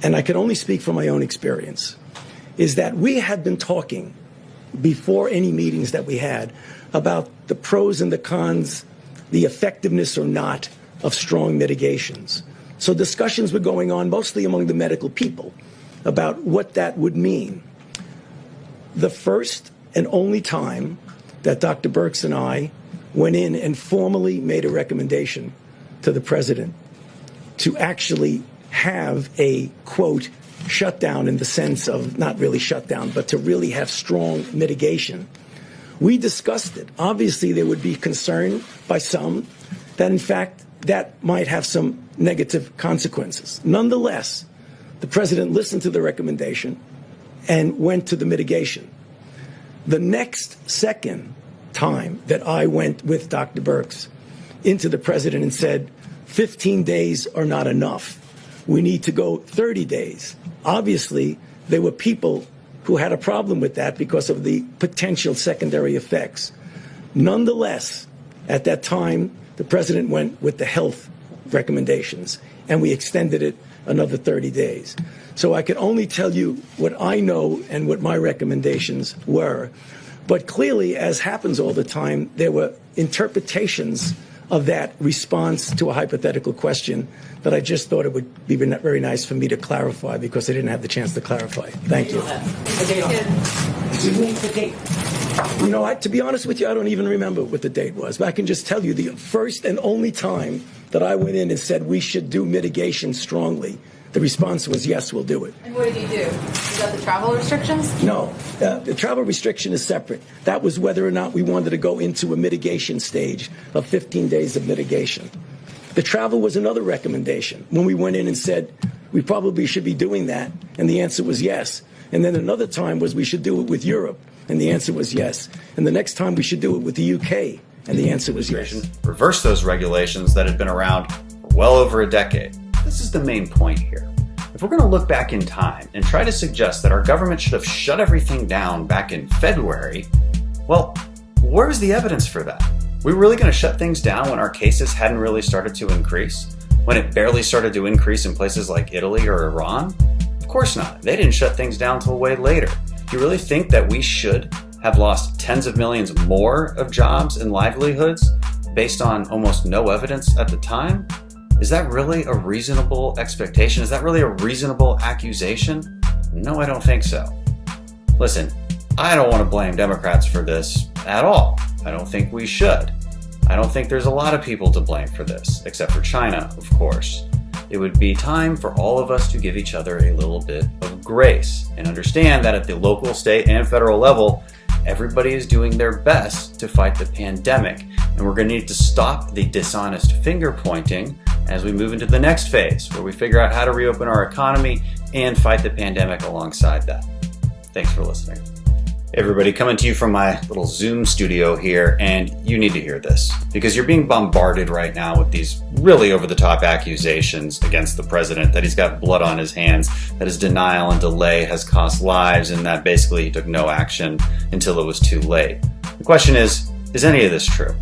and I can only speak from my own experience, is that we had been talking before any meetings that we had about the pros and the cons, the effectiveness or not of strong mitigations. So discussions were going on mostly among the medical people about what that would mean. The first and only time that Dr. Birx and I went in and formally made a recommendation to the president to actually have a, quote, shutdown in the sense of not really shutdown, but to really have strong mitigation. We discussed it. Obviously, there would be concern by some that, in fact, that might have some negative consequences. Nonetheless, the president listened to the recommendation and went to the mitigation. The next second time that I went with Dr. Birx into the president and said, 15 days are not enough. We need to go 30 days. Obviously, there were people who had a problem with that because of the potential secondary effects. Nonetheless, at that time, the president went with the health recommendations, and we extended it another 30 days. So I can only tell you what I know and what my recommendations were. But clearly, as happens all the time, there were interpretations of that response to a hypothetical question that I just thought it would be very nice for me to clarify because I didn't have the chance to clarify. Thank you. The date. You know, to be honest with you, I don't even remember what the date was. But I can just tell you the first and only time that I went in and said we should do mitigation strongly, the response was, yes, we'll do it. And what did he do? Is that the travel restrictions? No, the travel restriction is separate. That was whether or not we wanted to go into a mitigation stage of 15 days of mitigation. The travel was another recommendation when we went in and said we probably should be doing that, and the answer was yes. And then another time was we should do it with Europe, and the answer was yes. And the next time we should do it with the UK, and the answer was yes. Reverse those regulations that had been around for well over a decade. This is the main point here. If we're going to look back in time and try to suggest that our government should have shut everything down back in February, well, where's the evidence for that? We really going to shut things down when our cases hadn't really started to increase? When it barely started to increase in places like Italy or Iran? Of course not. They didn't shut things down till way later. Do you really think that we should have lost tens of millions more of jobs and livelihoods based on almost no evidence at the time? Is that really a reasonable expectation? Is that really a reasonable accusation? No, I don't think so. Listen, I don't want to blame Democrats for this at all. I don't think we should. I don't think there's a lot of people to blame for this, except for China, of course. It would be time for all of us to give each other a little bit of grace and understand that at the local, state, and federal level, everybody is doing their best to fight the pandemic, and we're going to need to stop the dishonest finger pointing as we move into the next phase, where we figure out how to reopen our economy and fight the pandemic alongside that. Thanks for listening. Hey everybody, coming to you from my little Zoom studio here, and you need to hear this, because you're being bombarded right now with these really over-the-top accusations against the president, that he's got blood on his hands, that his denial and delay has cost lives, and that basically he took no action until it was too late. The question is any of this true?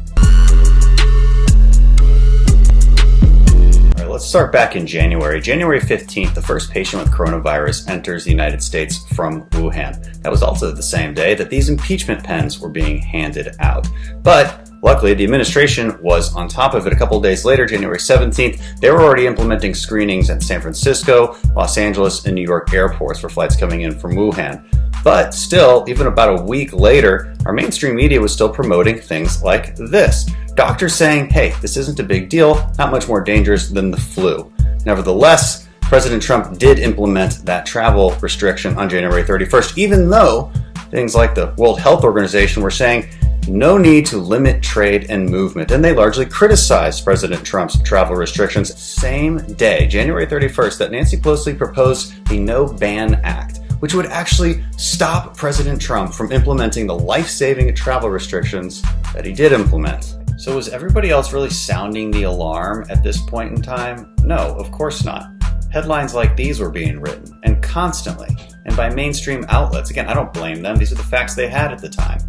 Let's start back in January. January 15th, the first patient with coronavirus enters the United States from Wuhan. That was also the same day that these impeachment pens were being handed out. But luckily, the administration was on top of it. A couple days later, January 17th, they were already implementing screenings at San Francisco, Los Angeles, and New York airports for flights coming in from Wuhan. But still, even about a week later, our mainstream media was still promoting things like this. Doctors saying, hey, this isn't a big deal, not much more dangerous than the flu. Nevertheless, President Trump did implement that travel restriction on January 31st, even though things like the World Health Organization were saying no need to limit trade and movement. And they largely criticized President Trump's travel restrictions. Same day, January 31st, that Nancy Pelosi proposed the No Ban Act, which would actually stop President Trump from implementing the life-saving travel restrictions that he did implement. So was everybody else really sounding the alarm at this point in time? No, of course not. Headlines like these were being written, and constantly, and by mainstream outlets. Again, I don't blame them. These are the facts they had at the time.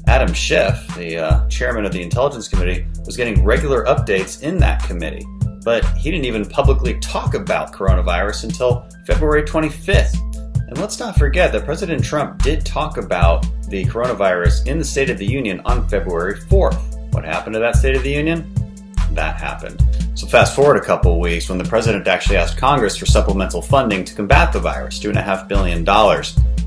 Adam Schiff, the chairman of the Intelligence Committee, was getting regular updates in that committee. but he didn't even publicly talk about coronavirus until February 25th. And let's not forget that President Trump did talk about the coronavirus in the State of the Union on February 4th. What happened to that State of the Union? That happened. So fast forward a couple of weeks when the president actually asked Congress for supplemental funding to combat the virus, $2.5 billion.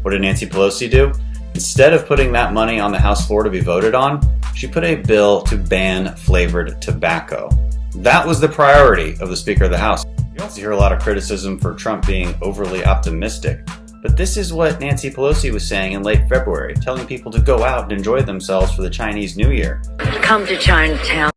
What did Nancy Pelosi do? Instead of putting that money on the House floor to be voted on, she put a bill to ban flavored tobacco. That was the priority of the Speaker of the House. You also hear a lot of criticism for Trump being overly optimistic. But this is what Nancy Pelosi was saying in late February, telling people to go out and enjoy themselves for the Chinese New Year. Come to Chinatown.